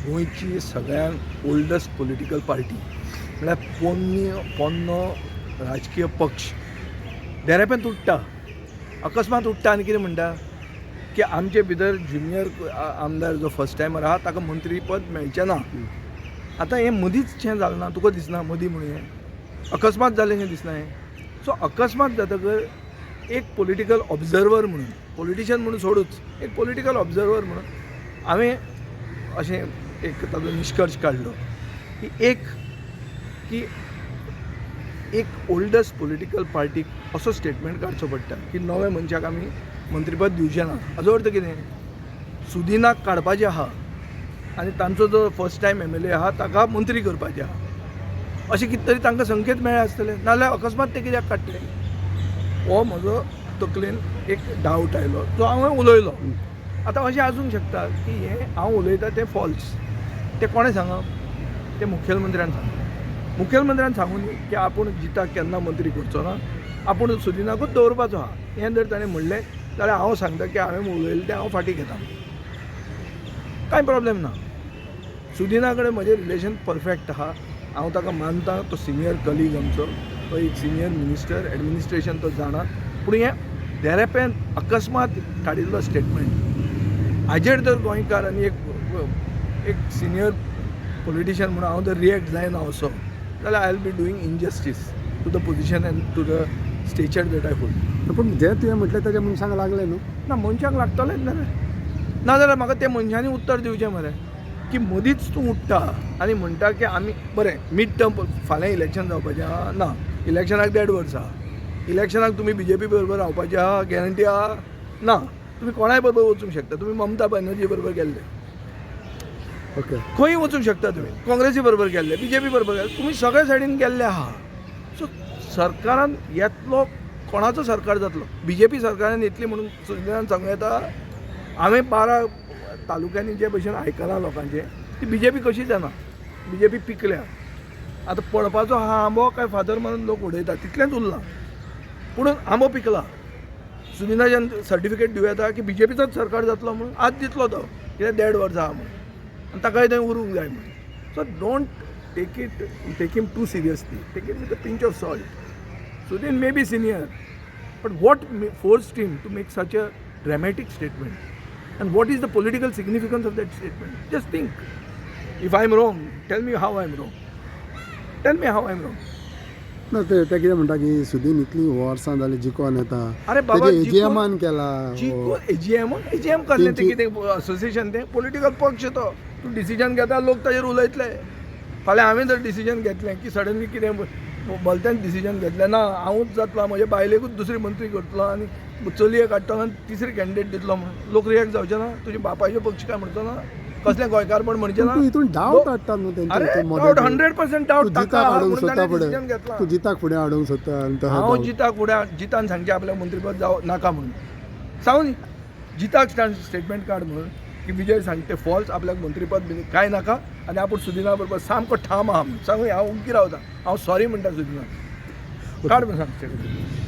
गोंयची सगळ्यात oldest political party म्हळ्यार पोन्नो राजकीय पक्ष देरेपें तुट्टा, अकस्मात उठ्ठा आनी कितें म्हणटा की आमचे भितर ज्युनियर आमदार जो फर्स्ट टायमर आहा ताका मंत्रीपद मेळचें ना. आतां हें मदींच शें जालें ना, तुका दिसना मदीं म्हणून हें अकस्मात जालें शें दिसना हें. सो अकस्मात जातकर एक पॉलिटिकल ऑब्जर्वर म्हणून, पॉलिटिशियन म्हणून सोडूच, एक पॉलिटिकल ऑब्जर्वर म्हणून हांवें अशें एक ताजो निश्कर्श काडलो की एक ओल्डस्ट पॉलिटिकल पार्टीक असो स्टेटमेंट काडचो पडटा की नव्या मनशाक आमी मंत्रीपद दिवचें ना. हाजो अर्थ कितें? सुदिनाक काडपाचें आहा आनी तांचो जो फर्स्ट टायम MLA आहा ताका मंत्री करपाचें आहा, अशें कितें तरी तांकां संकेत मेळ्ळे आसतले, नाजाल्यार अकस्मात ते कित्याक काडटले? हो म्हजो तकलेन एक डावट आयलो जो हांवें उलयलो. आतां अशें आसूंक शकता की हें हांव उलयतां तें फॉल्स. तें कोणें सांगप? तें मुखेलमंत्र्यान सांगप. मुखेलमंत्र्यान सांगून की आपूण जिताक केन्ना मंत्री करचो ना, आपूण सुदिनाकूच दवरपाचो आहा. हें जर ताणें म्हणलें जाल्यार हांव सांगता की हांवें उलयलें तें हांव फाटीं घेतां, कांय प्रॉब्लेम ना. सुदिना कडेन म्हजें रिलेशन परफेक्ट आहा, हांव ताका मानतां. तो सिनियर कलीग आमचो, तो एक सिनियर मिनिस्टर, एडमिनिस्ट्रेशन तो जाणा. पूण हें देरेपें अकस्मात काडिल्लो स्टेटमेंट हाजेर जर गोंयकार आनी एक सिनियर पॉलिटिशियन म्हणून हांव जर रिएक्ट जायना असो जाल्यार I will be doing injustice to the position and to the stature that I hold. पूण जें तुवें म्हटलें ताच्या मनशाक लागलें न्हू? ना, मनशाक लागतलेंच ना रे. नाजाल्यार म्हाका त्या मनशांनी उत्तर दिवचें मरे की मदींच तूं उठ्ठा आनी म्हणटा की आमी बरें मिड टर्म फाल्यां इलेक्शन जावपाचें आहा. ना, इलेक्शनाक 1.5 वर्स आहा. इलेक्शनाक तुमी BJP बरोबर रावपाचें आहा, गॅरंटी आहा? ना, तुमी कोणाय बरोबर वचूंक शकता. तुमी ममता बॅनर्जी बरोबर गेल्ले, ओके, खंय वचूंक शकता. तुमी काँग्रेसी बरोबर गेल्ले, BJP बरोबर गेल्ले, तुमी सगळे सायडीन गेल्ले आहा. सो सरकारान येतलो कोणाचो सरकार जातलो? BJP सरकारान येतली म्हणून सुदिनान सांगूं येता? हांवें 12 तालुक्यांनी जे भशेन आयकलां लोकांचे ती BJP कशी जाना, BJP पिकल्या. आतां पडपाचो हा आंबो काय फादर म्हणून लोक उडयता, तितलेंच उरलां. पूण आंबो पिकला. सुदिनाच्यान सर्टिफिकेट दिवं येता की BJPचोच सरकार जातलो म्हणून. आज दितलो तो कित्याक 1.5 वर्स आहा म्हणून, आनी ताकाय थंय उरूंक जाय म्हणून. So don't take him too seriously, take it with a pinch of salt. Sudin may be senior, but what forced him to make such a dramatic statement? And what is the political significance of that statement? Just think. If I am wrong, tell me how I am wrong. Tell me how I am wrong. ना ते कितें म्हणटा की सुदीन इतली वर्सां जाली जिकोन येता, अरे बाबा, AGM केला. AGM कसलें तें कितें असोसिएशन? तें पॉलिटिकल पक्ष तो. तूं डिसिजन घेता, लोक ताजेर उलयतले. फाल्यां हांवें जर डिसिजन घेतलें की सडनली कितें भलतेंच डिसिजन घेतलें, ना हांवूच जातलो, म्हज्या बायलेकूच दुसरी मंत्री करतलो आनी चलये काडटलो आनी तिसरी कॅन्डिडेट दितलो म्हणून, लोक रिएक्ट जावचे ना? तुज्या बापायचो पक्ष काय म्हणचो ना? कसलें गोंयकारपण म्हणचें ना? हितून डावट हाडटा न्हू तेंचे. अरे डावट 100% डावट ताका हाडूंक सोदता डिसिजन घेतला. तूं जिताक फुडें हाडूंक सोदता. हांव जिताक फुडें जितान सांगचें आपल्याक मंत्रीपद जावं नाका म्हणून. सांगून जिताक स्टेटमेंट काड म्हणून की विजय सांगते फॉल्स, आपल्याक मंत्रीपद बी कांय नाका आनी आपूण सुदिना बरोबर सामको ठाम आहा म्हणून सांगूं. हांव उगी रावता, हांव सॉरी म्हणटा सुदिना. काड म्हणून सांग स्टेटमेंट.